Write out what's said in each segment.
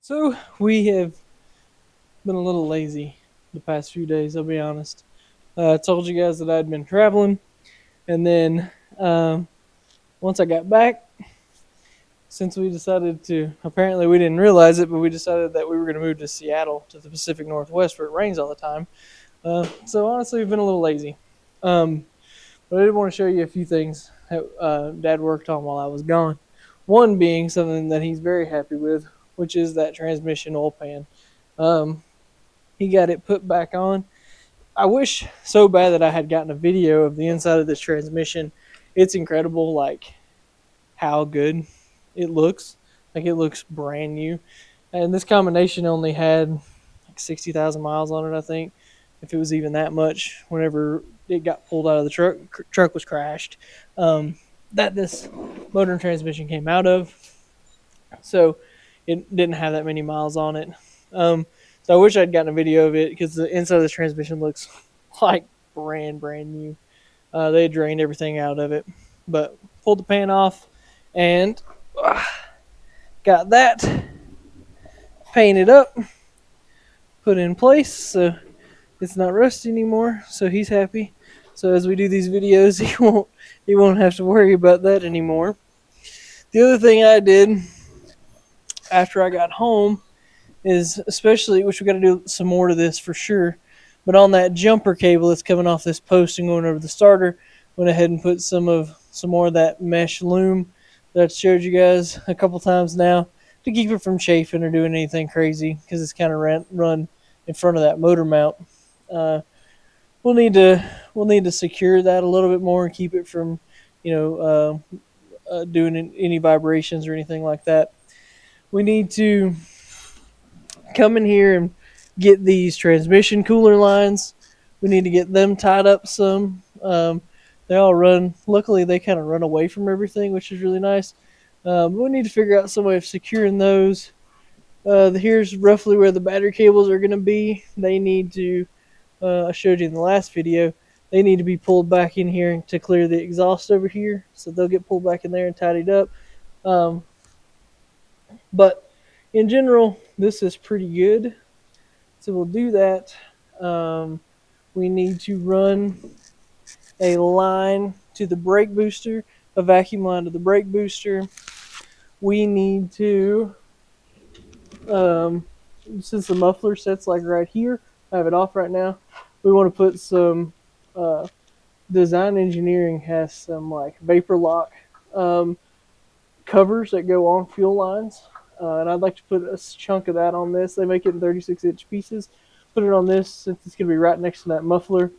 So we have been a little lazy the past few days, I'll be honest. I told you guys that I'd been traveling, and then um, once I got back, since we decided to, apparently we didn't realize it, but we decided that we were going to move to Seattle, to the Pacific Northwest, where it rains all the time. So honestly, we've been a little lazy. Um, but I did want to show you a few things that Dad worked on while I was gone. One being something that he's very happy with, which is that transmission oil pan. Um, he got it put back on. I wish so bad that I had gotten a video of the inside of this transmission. It's incredible, like how good it looks. Like it looks brand new. And this combination only had like 60,000 miles on it, I think, if it was even that much. Whenever it got pulled out of the truck was crashed. That this motor and transmission came out of. So it didn't have that many miles on it. So I wish I'd gotten a video of it because the inside of the transmission looks like brand new. They drained everything out of it, but pulled the pan off and got that painted up, put in place, so it's not rusty anymore. So he's happy. So as we do these videos, he won't have to worry about that anymore. The other thing I did after I got home is, especially, which we got to do some more to this for sure, but on that jumper cable that's coming off this post and going over the starter, went ahead and put some more of that mesh loom that I've showed you guys a couple times now to keep it from chafing or doing anything crazy, because it's kind of run in front of that motor mount. Uh, we'll need to secure that a little bit more and keep it from doing any vibrations or anything like that. We need to come in here and get these transmission cooler lines. We need to get them tied up some. They all run. Luckily, they kind of run away from everything, which is really nice. We need to figure out some way of securing those. Here's roughly where the battery cables are going to be. They need to. I showed you in the last video. They need to be pulled back in here to clear the exhaust over here. So they'll get pulled back in there and tidied up. Um, but in general, this is pretty good. So we'll do that. We need to run a line to the brake booster, a vacuum line to the brake booster. We need to, since the muffler sets like right here, I have it off right now. We want to put some, design engineering has some like vapor lock um, covers that go on fuel lines. And I'd like to put a chunk of that on this. They make it in 36-inch pieces. Put it on this since it's going to be right next to that muffler.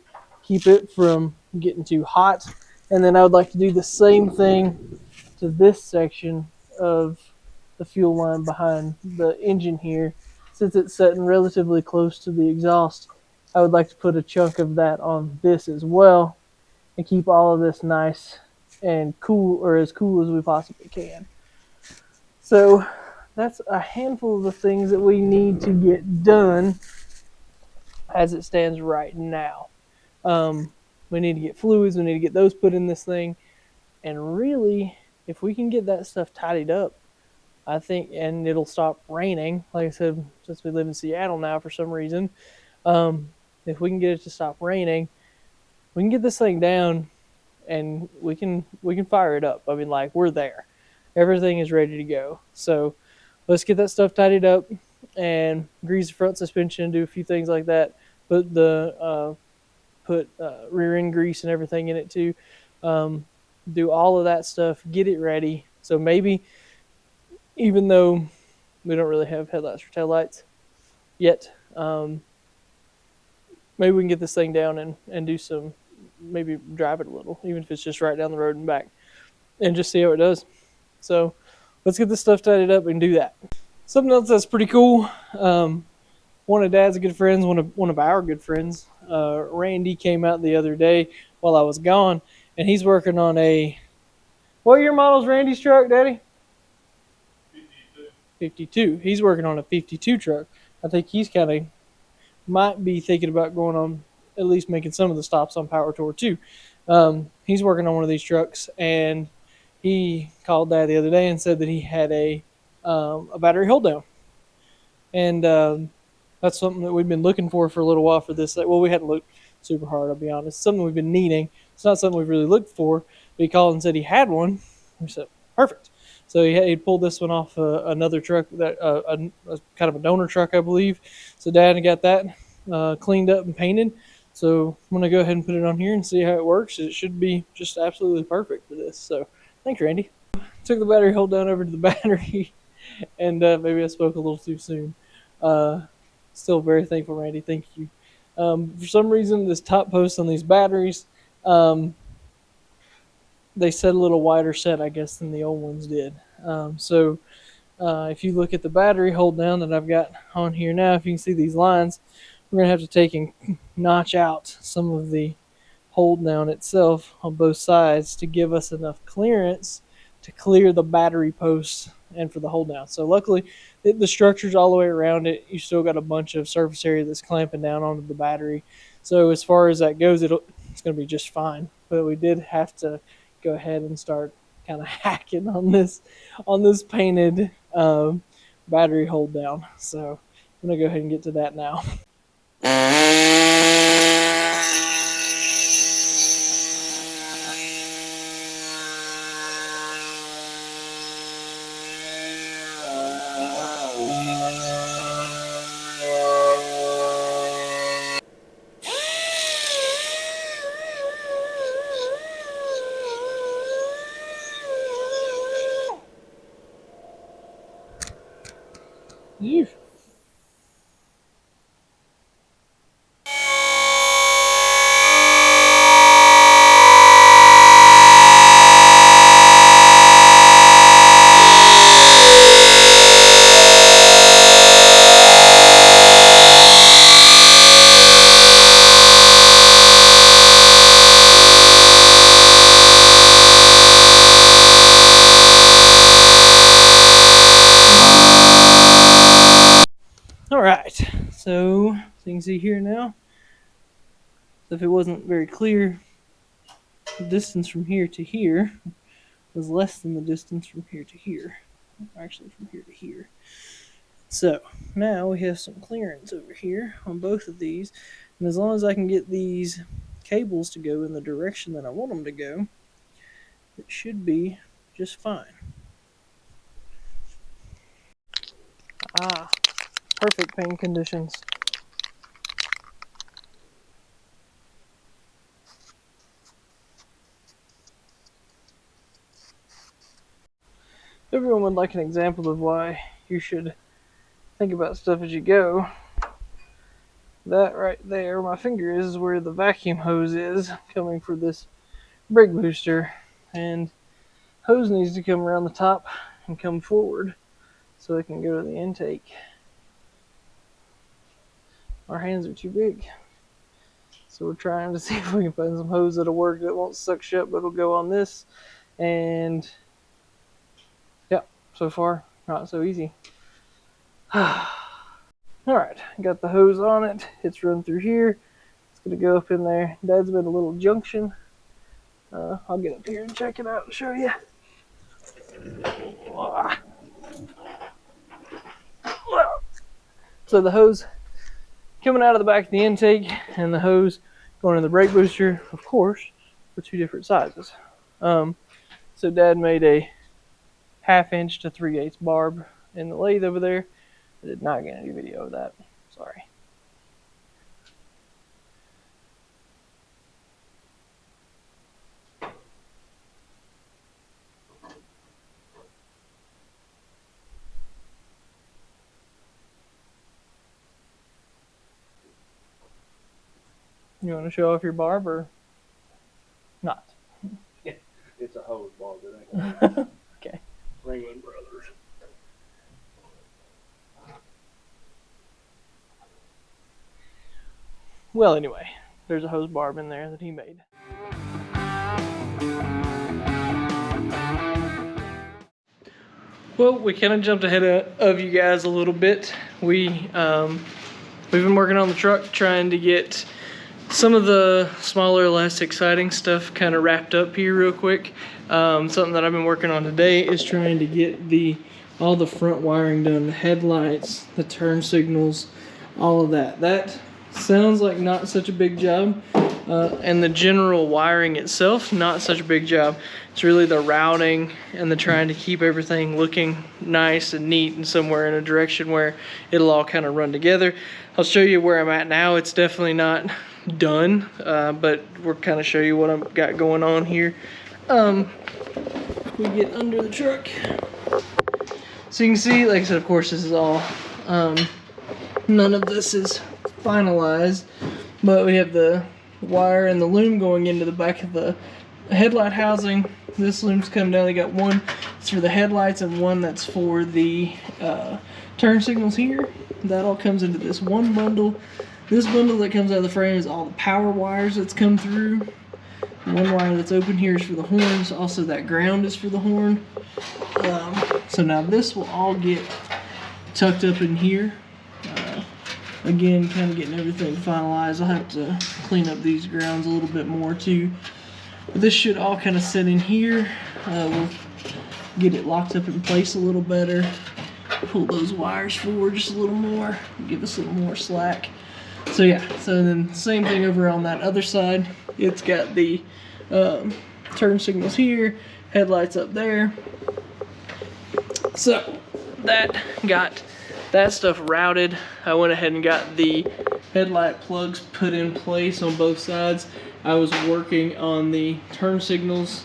Keep it from getting too hot. And then I would like to do the same thing to this section of the fuel line behind the engine here. Since it's sitting relatively close to the exhaust, I would like to put a chunk of that on this as well and keep all of this nice and cool, or as cool as we possibly can. So that's a handful of the things that we need to get done as it stands right now. We need to get fluids, we need to get those put in this thing, and really, if we can get that stuff tidied up, I think, and it'll stop raining. Like I said, since we live in Seattle now for some reason, if we can get it to stop raining, we can get this thing down, and we can fire it up. I mean, like, we're there. Everything is ready to go. So let's get that stuff tidied up and grease the front suspension, do a few things like that. Put the rear end grease and everything in it too. Do all of that stuff. Get it ready. So maybe, even though we don't really have headlights or taillights yet, maybe we can get this thing down and do some, maybe drive it a little, even if it's just right down the road and back, and just see how it does. So let's get this stuff tidied up and do that. Something else that's pretty cool. One of Dad's good friends, one of our good friends, Randy, came out the other day while I was gone, and he's working on a. What year model's Randy's truck, Daddy? 52. He's working on a 52 truck. I think he's kind of might be thinking about going on, at least making some of the stops on Power Tour too. He's working on one of these trucks, and he called Dad the other day and said that he had a battery hold down. And that's something that we've been looking for a little while for this. Well, we hadn't looked super hard, I'll be honest. Something we've been needing. It's not something we've really looked for. But he called and said he had one. We said, perfect. So he pulled this one off another truck, that a kind of a donor truck, I believe. So Dad had got that cleaned up and painted. So I'm going to go ahead and put it on here and see how it works. It should be just absolutely perfect for this. So thanks, Randy. Took the battery hold down over to the battery, and maybe I spoke a little too soon. Uh, Still very thankful, Randy. Thank you. For some reason, this top post on these batteries, they set a little wider set, I guess, than the old ones did. So if you look at the battery hold down that I've got on here now, if you can see these lines, we're going to have to take and notch out some of the hold down itself on both sides to give us enough clearance to clear the battery posts and for the hold down. So luckily the structure's all the way around it. You still got a bunch of surface area that's clamping down onto the battery. So as far as that goes, it's going to be just fine. But we did have to go ahead and start kind of hacking on this painted battery hold down. So I'm going to go ahead and get to that now. Ew. All right, so you can see here now, so if it wasn't very clear, the distance from here to here was less than the distance from here to here. Actually, from here to here. So now we have some clearance over here on both of these, and as long as I can get these cables to go in the direction that I want them to go, it should be just fine. Ah, perfect paint conditions. Everyone would like an example of why you should think about stuff as you go. That right there, my finger is where the vacuum hose is coming for this brake booster, and hose needs to come around the top and come forward so it can go to the intake. Our hands are too big, so we're trying to see if we can find some hose that'll work that won't suck shut, but it'll go on this. And yeah, so far not so easy. Alright, got the hose on it. It's run through here. It's going to go up in there. Dad's made a little junction. I'll get up here and check it out and show you. So the hose coming out of the back of the intake and the hose going in the brake booster, of course, are two different sizes. So Dad made a 1/2 inch to 3/8 barb in the lathe over there. I did not get any video of that. Sorry. You want to show off your barb or not? It's a hose barb. It ain't Okay. Ringling Brothers. Well, anyway, there's a hose barb in there that he made. Well, we kind of jumped ahead of you guys a little bit. We've been working on the truck trying to get some of the smaller elastic siding stuff kind of wrapped up here real quick. Something that I've been working on today is trying to get all the front wiring done, the headlights, the turn signals, all of that. That sounds like not such a big job, and the general wiring itself, not such a big job. It's really the routing and the trying to keep everything looking nice and neat and somewhere in a direction where it'll all kind of run together. I'll show you where I'm at now. It's definitely not done, but we'll kind of show you what I've got going on here. We get under the truck. So you can see, like I said, of course, this is all, none of this is finalized, but we have the wire and the loom going into the back of the headlight housing. This loom's coming down. They got one that's for the headlights and one that's for the turn signals here. That all comes into this one bundle. This bundle that comes out of the frame is all the power wires that's come through. One wire that's open here is for the horns. Also, that ground is for the horn. So now this will all get tucked up in here. Again, kind of getting everything finalized. I'll have to clean up these grounds a little bit more too. But this should all kind of sit in here. We'll get it locked up in place a little better. Pull those wires forward just a little more. Give us a little more slack. So yeah, so then same thing over on that other side. It's got the turn signals here, headlights up there. So that got that stuff routed. I went ahead and got the headlight plugs put in place on both sides. I was working on the turn signals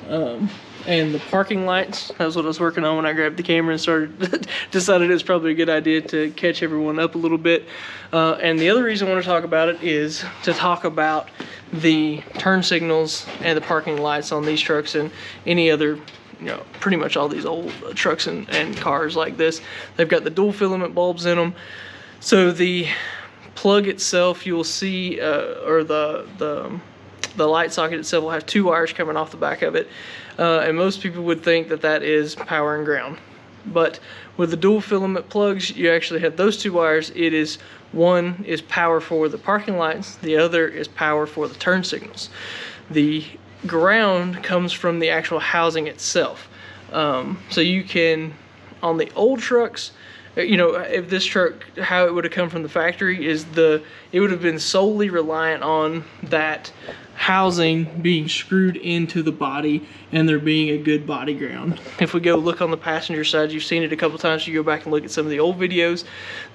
and the parking lights. That's what I was working on when I grabbed the camera and started decided it was probably a good idea to catch everyone up a little bit. And the other reason I want to talk about it is to talk about the turn signals and the parking lights on these trucks and any other, you know, pretty much all these old trucks and cars like this. They've got the dual filament bulbs in them. So the plug itself, you'll see, or the light socket itself will have two wires coming off the back of it. And most people would think that that is power and ground. But with the dual filament plugs, you actually have those two wires. It is, one is power for the parking lights, the other is power for the turn signals. The ground comes from the actual housing itself. So you can, on the old trucks, you know, if this truck, how it would have come from the factory is it would have been solely reliant on that housing being screwed into the body and there being a good body ground. If we go look on the passenger side, you've seen it a couple times. You go back and look at some of the old videos.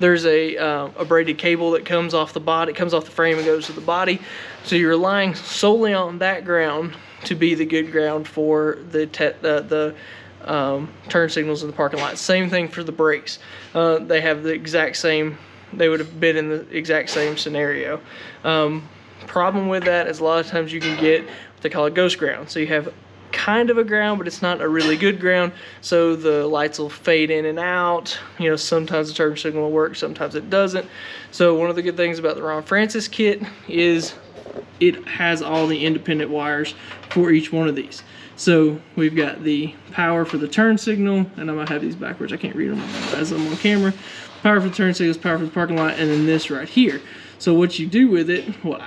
There's a braided cable that comes off the body, it comes off the frame and goes to the body. So you're relying solely on that ground to be the good ground for the turn signals in the parking lot. Same thing for the brakes. They have the exact same, they would have been in the exact same scenario. Problem with that is a lot of times you can get what they call a ghost ground. So you have kind of a ground, but it's not a really good ground. So the lights will fade in and out. You know, sometimes the turn signal will work, sometimes it doesn't. So one of the good things about the Ron Francis kit is it has all the independent wires for each one of these. So we've got the power for the turn signal, and I'm gonna have these backwards, I can't read them as I'm on camera. Power for the turn signals, power for the parking lot, and then this right here. So what you do with it, what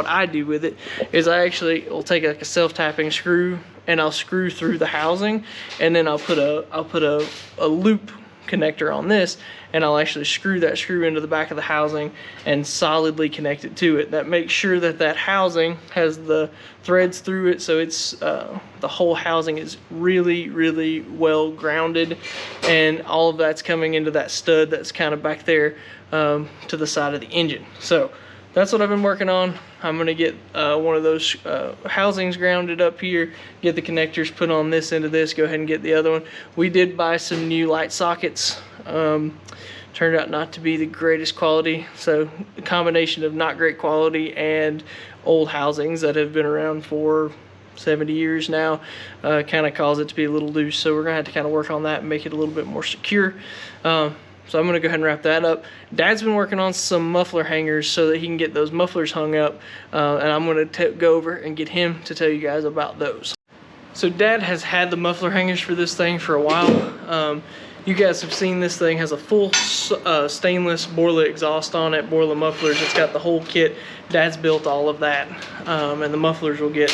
I do with it is I actually will take like a self-tapping screw and I'll screw through the housing, and then I'll put a loop connector on this, and I'll actually screw that screw into the back of the housing and solidly connect it to it. That makes sure that that housing has the threads through it, so it's the whole housing is really, really well grounded, and all of that's coming into that stud that's kind of back there to the side of the engine. So that's what I've been working on. I'm gonna get one of those housings grounded up here, get the connectors put on this end of this, go ahead and get the other one. We did buy some new light sockets. Turned out not to be the greatest quality. So a combination of not great quality and old housings that have been around for 70 years now kind of cause it to be a little loose. So we're gonna have to kind of work on that and make it a little bit more secure. So I'm gonna go ahead and wrap that up. Dad's been working on some muffler hangers so that he can get those mufflers hung up, and I'm gonna go over and get him to tell you guys about those. So Dad has had the muffler hangers for this thing for a while. You guys have seen this thing has a full stainless Borla exhaust on it, Borla mufflers. It's got the whole kit. Dad's built all of that, and the mufflers will get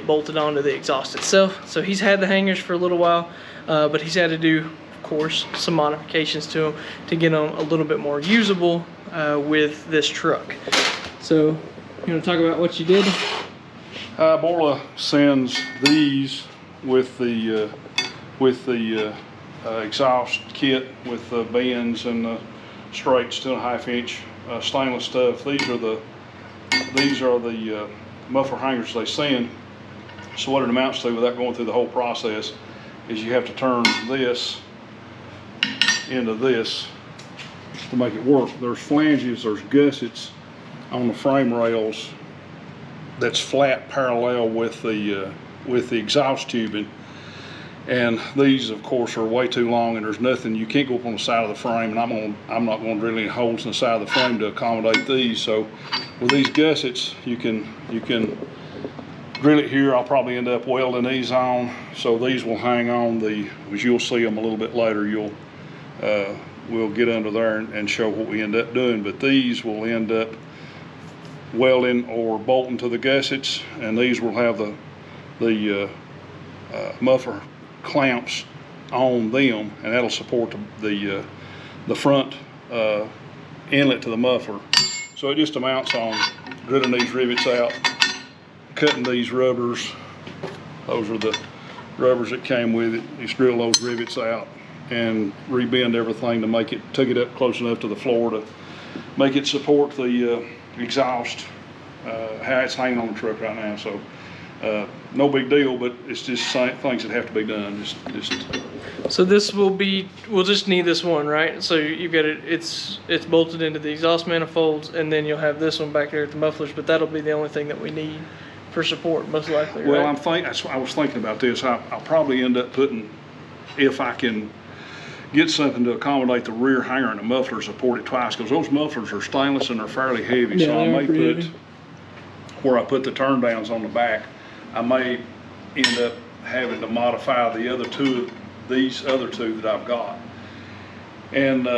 bolted onto the exhaust itself. So he's had the hangers for a little while, but he's had to do, of course, some modifications to them to get them a little bit more usable with this truck. So you want to talk about what you did? Borla sends these with the exhaust kit with the bends and the straights, 2.5 inch stainless stuff. These are the muffler hangers they send. So what it amounts to, without going through the whole process, is you have to turn this into this to make it work. There's flanges, there's gussets on the frame rails that's flat parallel with the exhaust tubing, and these of course are way too long, and there's nothing, you can't go up on the side of the frame, and I'm not going to drill any holes in the side of the frame to accommodate these. So with these gussets you can drill it here. I'll probably end up welding these on, so these will hang on as you'll see them a little bit later. We'll get under there and show what we end up doing, but these will end up welding or bolting to the gussets, and these will have the muffler clamps on them, and that'll support the front inlet to the muffler. So it just amounts on drilling these rivets out, cutting these rubbers. Those are the rubbers that came with it. Just drill those rivets out and rebend everything to make it, tuck it up close enough to the floor to make it support the exhaust, how it's hanging on the truck right now. So no big deal, but it's just things that have to be done. So this will be, we'll just need this one, right? So you've got it, it's bolted into the exhaust manifolds, and then you'll have this one back there at the mufflers, but that'll be the only thing that we need for support, most likely, right? Well, I was thinking about this. I'll probably end up putting, if I can get something to accommodate the rear hanger and the muffler, support it twice, because those mufflers are stainless and they're fairly heavy. Yeah, so I may put heavy. where I put the turn downs on the back, I may end up having to modify these other two that I've got, and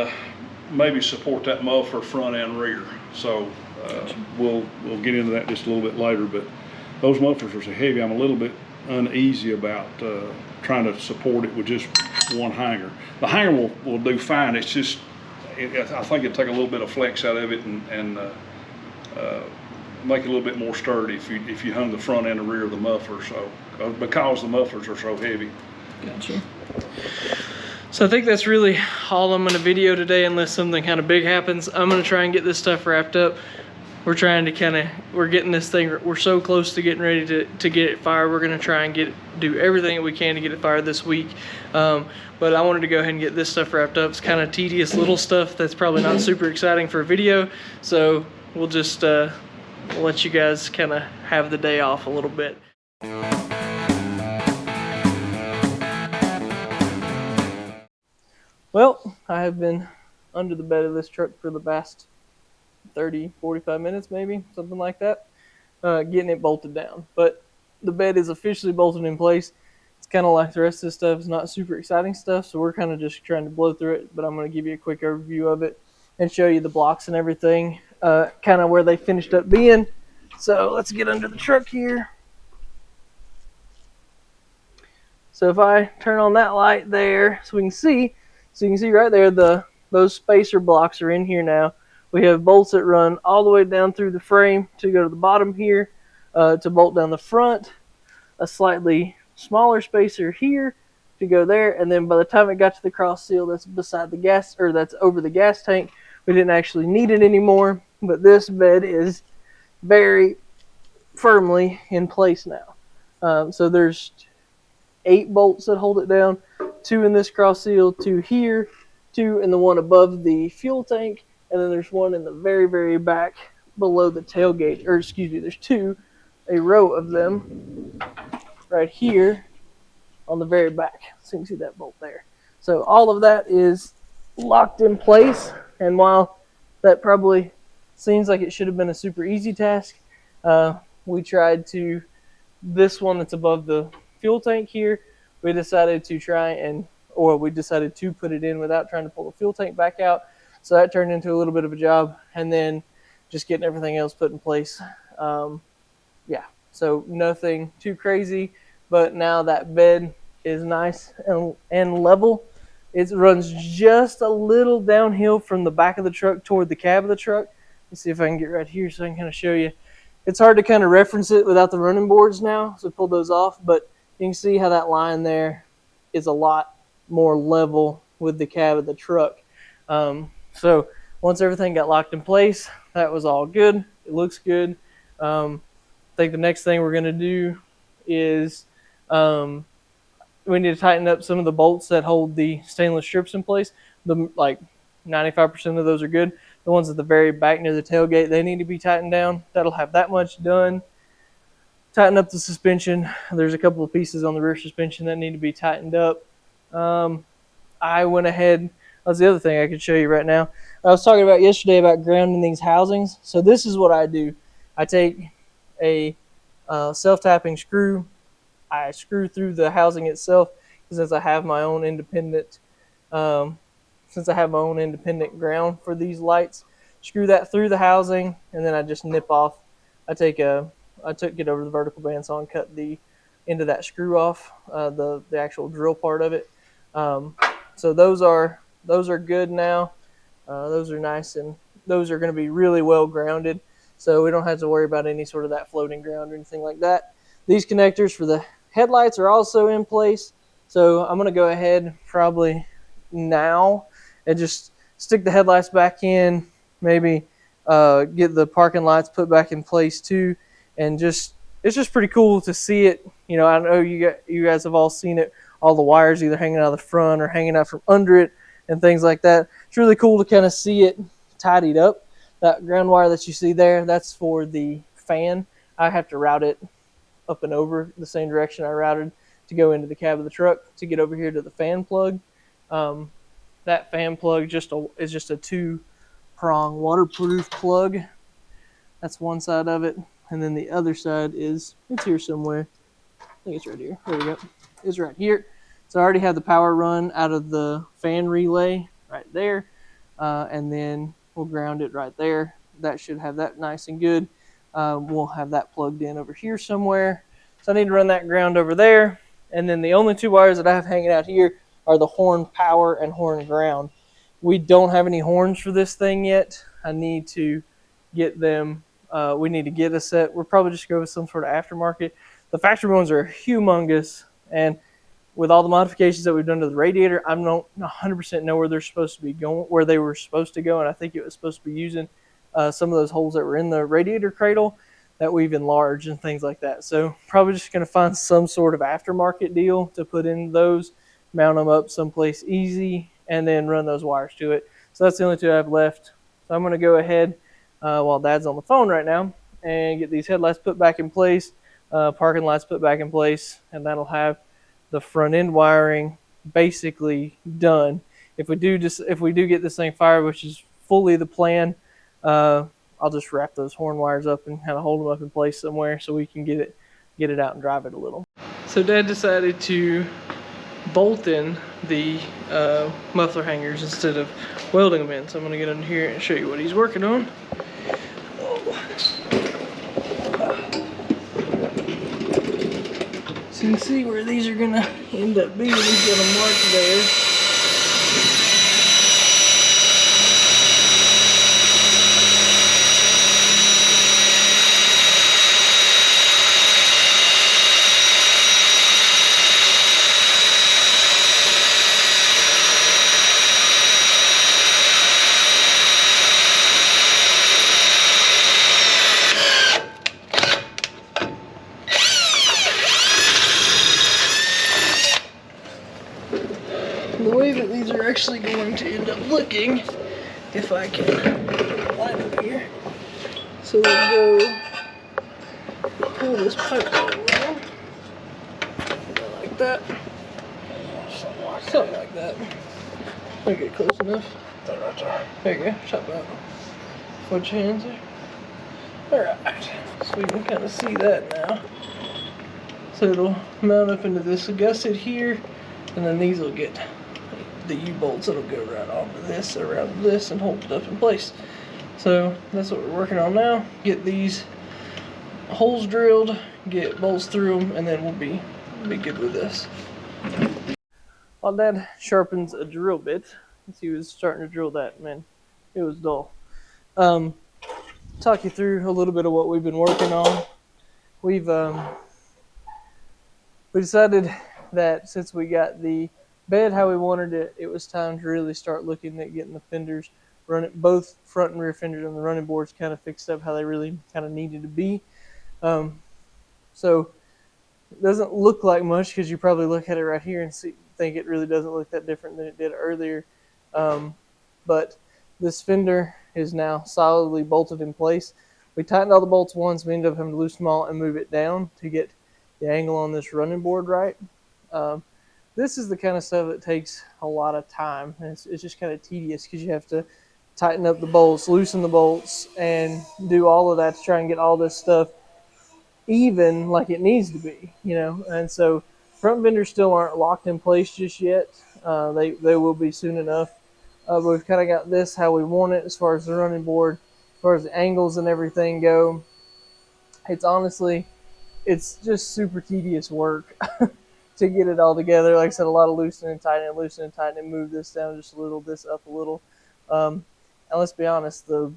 maybe support that muffler front and rear. So we'll get into that just a little bit later, but those mufflers are so heavy, I'm a little bit uneasy about trying to support it with just one hanger. The hanger will do fine. It's just, I think it'd take a little bit of flex out of it and make it a little bit more sturdy if you hung the front and the rear of the muffler. So because the mufflers are so heavy. Gotcha. So I think that's really all I'm going to video today, unless something kind of big happens. I'm going to try and get this stuff wrapped up. We're trying to we're getting this thing, we're so close to getting ready to get it fired. We're going to try and do everything that we can to get it fired this week. But I wanted to go ahead and get this stuff wrapped up. It's kind of tedious little stuff that's probably not super exciting for a video. So we'll just we'll let you guys kind of have the day off a little bit. Well, I have been under the bed of this truck for the past 30-45 minutes, maybe something like that, getting it bolted down. But the bed is officially bolted in place. It's kind of like the rest of this stuff. It's not super exciting stuff, so we're kind of just trying to blow through it. But I'm going to give you a quick overview of it and show you the blocks and everything, kind of where they finished up being. So let's get under the truck here. So if I turn on that light there, so you can see right there, those spacer blocks are in here now. We have bolts that run all the way down through the frame to go to the bottom here, to bolt down the front, a slightly smaller spacer here to go there, and then by the time it got to the cross seal that's beside the gas, or that's over the gas tank, we didn't actually need it anymore. But this bed is very firmly in place now. So there's 8 bolts that hold it down, 2 in this cross seal, 2 here, 2 in the one above the fuel tank, and then there's one in the very, very back below the tailgate, or excuse me, there's 2, a row of them right here on the very back. So you can see that bolt there. So all of that is locked in place, and while that probably seems like it should have been a super easy task, we tried to, this one that's above the fuel tank here, we decided to put it in without trying to pull the fuel tank back out. So that turned into a little bit of a job, and then just getting everything else put in place. Yeah, so nothing too crazy, but now that bed is nice and level. It runs just a little downhill from the back of the truck toward the cab of the truck. Let's see if I can get right here so I can kind of show you. It's hard to kind of reference it without the running boards now, so pull those off, but you can see how that line there is a lot more level with the cab of the truck. So once everything got locked in place, that was all good. It looks good. I think the next thing we're going to do is we need to tighten up some of the bolts that hold the stainless strips in place. Like 95% of those are good. The ones at the very back near the tailgate, they need to be tightened down. That'll have that much done. Tighten up the suspension. There's a couple of pieces on the rear suspension that need to be tightened up. I went ahead. That's the other thing I could show you right now. I was talking about yesterday about grounding these housings. So this is what I do. I take a self-tapping screw. I screw through the housing itself since I have my own independent ground for these lights. Screw that through the housing, and then I just nip off. I took it over the vertical bandsaw and cut the end of that screw off, the actual drill part of it. So those are good now. Those are nice, and those are going to be really well grounded, so we don't have to worry about any sort of that floating ground or anything like that. These connectors for the headlights are also in place, so I'm going to go ahead probably now and just stick the headlights back in, maybe get the parking lights put back in place too, and it's just pretty cool to see it. You know, I know you guys have all seen it, all the wires either hanging out of the front or hanging out from under it and things like that. It's really cool to kind of see it tidied up. That ground wire that you see there, that's for the fan. I have to route it up and over the same direction I routed to go into the cab of the truck to get over here to the fan plug. That fan plug is just a 2-prong waterproof plug. That's one side of it, and then the other side it's here somewhere. I think it's right here. There we go. It's right here. So I already have the power run out of the fan relay right there, and then we'll ground it right there. That should have that nice and good. We'll have that plugged in over here somewhere. So I need to run that ground over there, and then the only 2 wires that I have hanging out here are the horn power and horn ground. We don't have any horns for this thing yet. I need to get them. We need to get a set. We'll probably just go with some sort of aftermarket. The factory ones are humongous, and with all the modifications that we've done to the radiator, I don't 100% know where they're supposed to be going, where they were supposed to go, and I think it was supposed to be using some of those holes that were in the radiator cradle that we've enlarged and things like that. So probably just going to find some sort of aftermarket deal to put in those, mount them up someplace easy, and then run those wires to it. So that's the only 2 I have left. So I'm going to go ahead while Dad's on the phone right now and get these headlights put back in place, parking lights put back in place, and that'll have the front end wiring basically done. If we do get this thing fired, which is fully the plan, I'll just wrap those horn wires up and kind of hold them up in place somewhere so we can get it out and drive it a little. So Dad decided to bolt in the muffler hangers instead of welding them in. So I'm going to get under here and show you what he's working on. So you can see where these are going to end up being. He's got a mark there. The way that these are actually going to end up looking, if I can line them here, so we'll go pull this pipe around like that, something like that. I'll get close enough. Right there. There you go. Chop out. Put your hands there. All right. So we can kind of see that now. So it'll mount up into this gusset here, and then these will get the U-bolts that'll go right onto this, around this, and hold it up in place. So that's what we're working on now. Get these holes drilled, get bolts through them, and then we'll be good with this. While Dad sharpens a drill bit, as he was starting to drill that, man, it was dull. Talk you through a little bit of what we've been working on. We decided that since we got the bed how we wanted it, it was time to really start looking at getting the fenders running, both front and rear fenders on the running boards kind of fixed up how they really kind of needed to be. So it doesn't look like much because you probably look at it right here and think it really doesn't look that different than it did earlier. But this fender is now solidly bolted in place. We tightened all the bolts once. We ended up having to loosen them all and move it down to get the angle on this running board right. This is the kind of stuff that takes a lot of time. And it's just kind of tedious because you have to tighten up the bolts, loosen the bolts, and do all of that to try and get all this stuff even like it needs to be, you know. And so front fenders still aren't locked in place just yet. They will be soon enough. But we've kind of got this how we want it as far as the running board, as far as the angles and everything go. It's just super tedious work to get it all together. Like I said, a lot of loosening and tightening, move this down just a little, this up a little. And let's be honest, the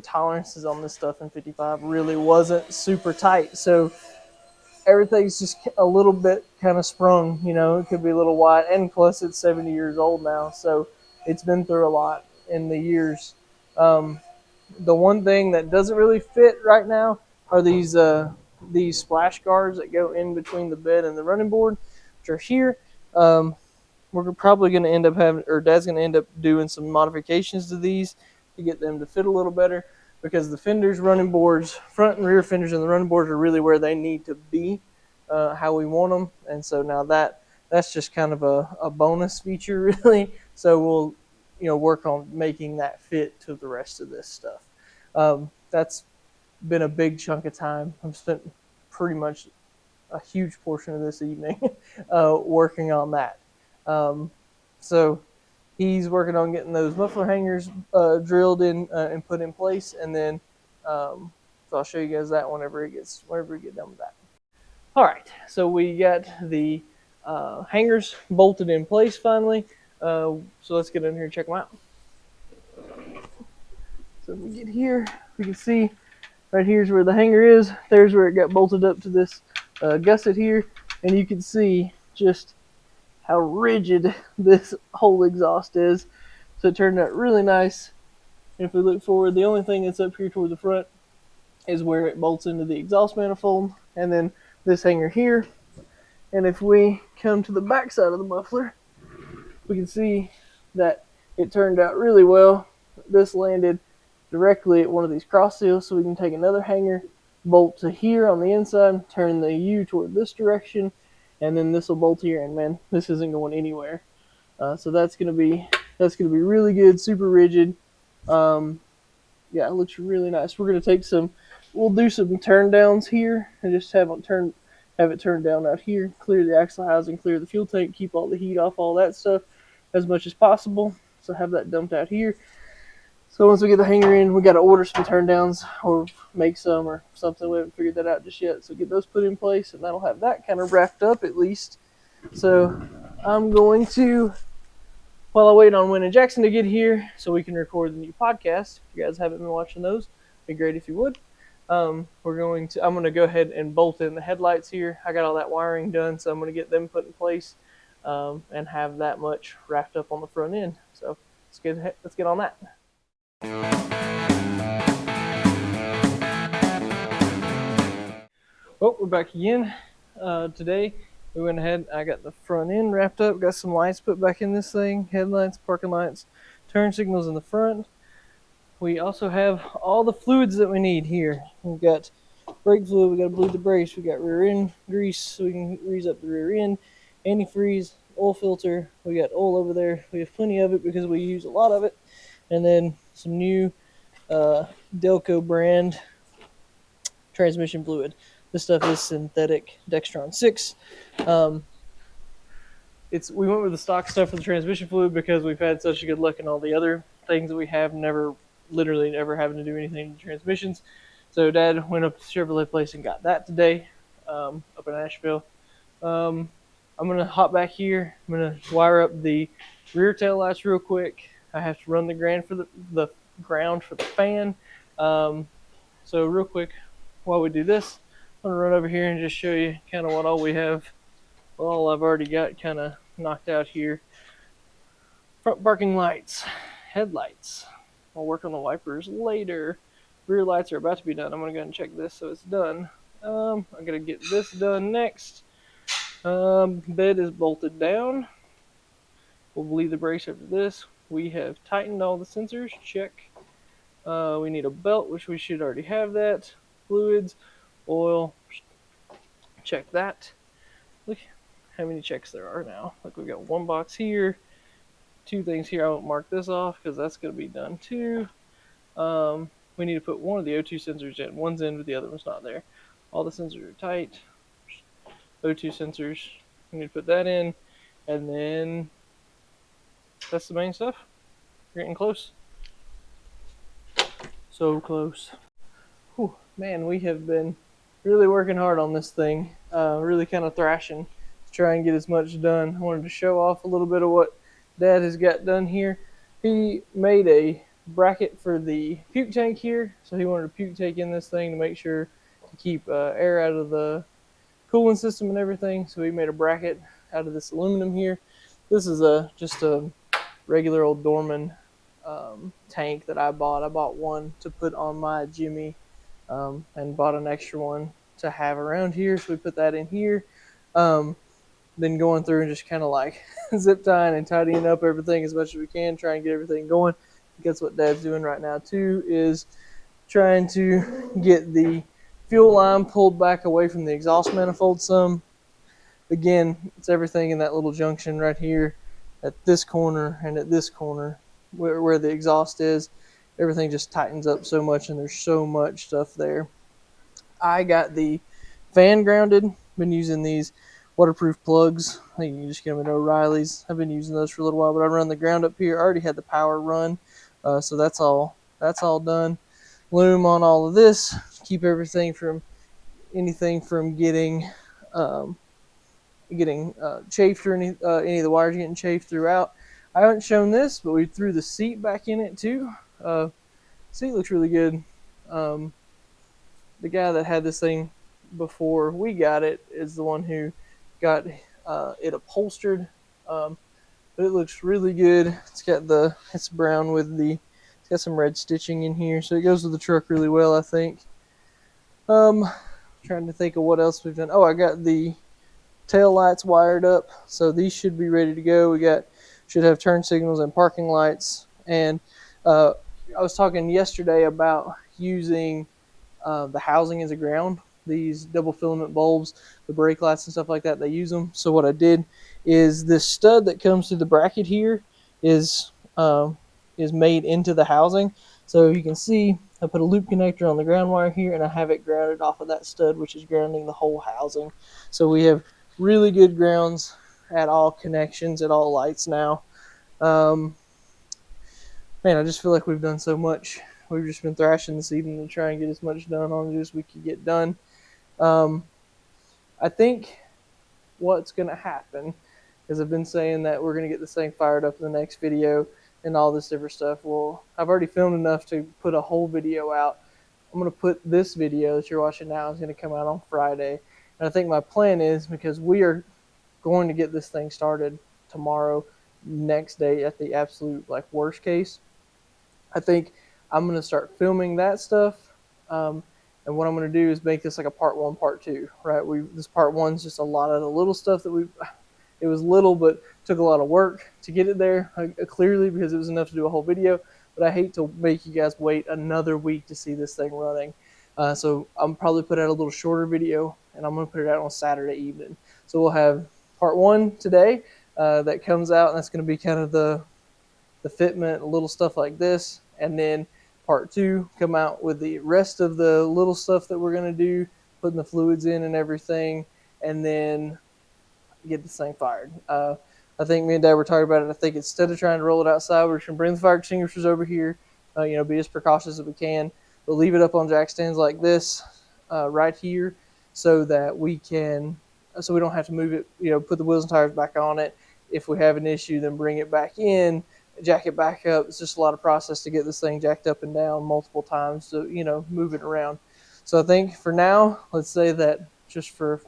tolerances on this stuff in 55 really wasn't super tight. So everything's just a little bit kind of sprung, you know, it could be a little wide. And plus it's 70 years old now. So it's been through a lot in the years. The one thing that doesn't really fit right now are these splash guards that go in between the bed and the running board, which are here. We're probably going to end up Dad's going to end up doing some modifications to these to get them to fit a little better, because the fenders, running boards, front and rear fenders and the running boards are really where they need to be, how we want them. And so now that's just kind of a bonus feature, really. So we'll, work on making that fit to the rest of this stuff. That's been a big chunk of time. I've spent pretty much a huge portion of this evening working on that. So he's working on getting those muffler hangers drilled in and put in place, and then so I'll show you guys that whenever we get done with that. All right, so we got the hangers bolted in place finally. So let's get in here and check them out. So if we get here, we can see right here's where the hanger is. There's where it got bolted up to this gusset here, and you can see just how rigid this whole exhaust is. So it turned out really nice. And if we look forward, the only thing that's up here toward the front is where it bolts into the exhaust manifold, and then this hanger here. And if we come to the back side of the muffler, we can see that it turned out really well. This landed directly at one of these cross seals, so we can take another hanger, bolt to here on the inside, turn the U toward this direction, and then this will bolt here, and man, this isn't going anywhere. So that's gonna be really good, super rigid. Yeah, it looks really nice. We're gonna we'll do some turn downs here and just have it turned down out here, clear the axle housing, clear the fuel tank, keep all the heat off, all that stuff as much as possible. So have that dumped out here. So once we get the hanger in, we got to order some turn downs or make some or something. We haven't figured that out just yet. So get those put in place, and that'll have that kind of wrapped up at least. So I'm going to, while I wait on Wynn and Jackson to get here so we can record the new podcast, if you guys haven't been watching those, it'd be great if you would. I'm going to go ahead and bolt in the headlights here. I got all that wiring done, so I'm going to get them put in place and have that much wrapped up on the front end. So let's get on that. Well, we're back again. Today we went ahead, I got the front end wrapped up, got some lights put back in this thing, headlights, parking lights, turn signals in the front. We also have all the fluids that we need here. We've got brake fluid, we got to bleed the brakes, we got rear end grease so we can grease up the rear end, antifreeze, oil filter, we got oil over there, we have plenty of it because we use a lot of it, and then some new Delco brand transmission fluid. This stuff is synthetic Dextron 6. We went with the stock stuff for the transmission fluid because we've had such a good luck in all the other things that we have, literally never having to do anything to transmissions. So Dad went up to Chevrolet place and got that today, up in Asheville. I'm gonna hop back here. I'm gonna wire up the rear tail lights real quick. I have to run the ground for the fan. So real quick, while we do this, I'm gonna run over here and just show you kind of what all we have. Well, all I've already got kind of knocked out here. Front parking lights, headlights. I'll work on the wipers later. Rear lights are about to be done. I'm gonna go and check this so it's done. I'm gonna get this done next. Bed is bolted down. We'll bleed the brakes after this. We have tightened all the sensors. Check. We need a belt, which we should already have that. Fluids, oil. Check that. Look how many checks there are now. Look, we've got one box here, two things here. I won't mark this off because that's going to be done too. We need to put one of the O2 sensors in. One's in, but the other one's not there. All the sensors are tight. O2 sensors, we need to put that in, and then that's the main stuff. We're getting close. So close. Whew, man, we have been really working hard on this thing. Really kind of thrashing to try and get as much done. I wanted to show off a little bit of what Dad has got done here. He made a bracket for the puke tank here, so he wanted a puke tank in this thing to make sure to keep air out of the cooling system and everything. So he made a bracket out of this aluminum here. This is just a regular old Dorman tank that I bought. I bought one to put on my Jimmy, and bought an extra one to have around here. So we put that in here. Then going through and just kind of like zip tying and tidying up everything as much as we can, try and get everything going. That's what Dad's doing right now too, is trying to get the fuel line pulled back away from the exhaust manifold some. Again, it's everything in that little junction right here at this corner and at this corner where the exhaust is. Everything just tightens up so much and there's so much stuff there. I got the fan grounded. Been using these waterproof plugs. I think you can just get them at O'Reilly's. I've been using those for a little while, but I run the ground up here. I already had the power run, so that's all done. Loom on all of this. Keep everything from anything from getting chafed or any of the wires getting chafed throughout. I haven't shown this, but we threw the seat back in it too. Seat looks really good. The guy that had this thing before we got it is the one who got it upholstered. But it looks really good. It's brown with it's got some red stitching in here, so it goes with the truck really well, I think. Trying to think of what else we've done. Oh, I got the tail lights wired up, so these should be ready to go. Should have turn signals and parking lights. And I was talking yesterday about using the housing as a ground. These double filament bulbs, the brake lights and stuff like that, they use them. So what I did is this stud that comes through the bracket here is made into the housing. So you can see I put a loop connector on the ground wire here, and I have it grounded off of that stud, which is grounding the whole housing. So we have really good grounds at all connections, at all lights now. Man, I just feel like we've done so much. We've just been thrashing this evening to try and get as much done on it as we could get done. I think what's going to happen is I've been saying that we're going to get this thing fired up in the next video and all this different stuff. Well, I've already filmed enough to put a whole video out. I'm going to put this video that you're watching now is going to come out on Friday. And I think my plan is, because we are going to get this thing started tomorrow, next day at the absolute worst case, I think I'm going to start filming that stuff. And what I'm going to do is make this like a part one, part two, right? This part one's just a lot of the little stuff that it was little, but took a lot of work to get it there, clearly, because it was enough to do a whole video. But I hate to make you guys wait another week to see this thing running. So I'm probably put out a little shorter video, and I'm going to put it out on Saturday evening. So we'll have part one today that comes out, and that's going to be kind of the fitment, little stuff like this. And then part two come out with the rest of the little stuff that we're going to do, putting the fluids in and everything, and then get this thing fired. I think me and Dad were talking about it. I think instead of trying to roll it outside, we're just gonna bring the fire extinguishers over here. Be as precautious as we can, but leave it up on jack stands like this, right here, so that so we don't have to move it. Put the wheels and tires back on it. If we have an issue, then bring it back in, jack it back up. It's just a lot of process to get this thing jacked up and down multiple times to move it around. So I think for now, let's say that just for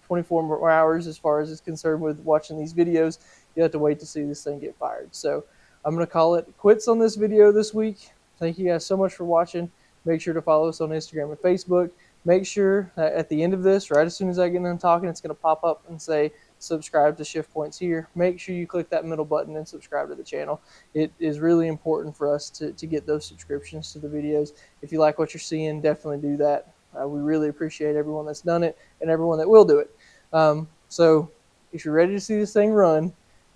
24 more hours as far as it's concerned with watching these videos. You have to wait to see this thing get fired. So I'm going to call it quits on this video this week. Thank you guys so much for watching. Make sure to follow us on Instagram and Facebook. Make sure that at the end of this, right as soon as I get done talking, it's going to pop up and say subscribe to Shift Points here. Make sure you click that middle button and subscribe to the channel. It is really important for us to get those subscriptions to the videos. If you like what you're seeing, definitely do that. We really appreciate everyone that's done it and everyone that will do it. So if you're ready to see this thing run,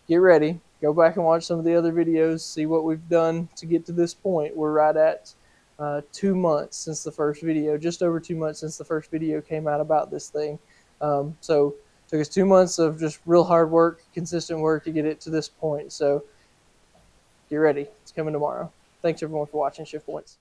get ready. Go back and watch some of the other videos, see what we've done to get to this point. We're right at 2 months since the first video, just over 2 months since the first video came out about this thing. So it took us 2 months of just real hard work, consistent work to get it to this point. So get ready. It's coming tomorrow. Thanks everyone for watching Shift Points.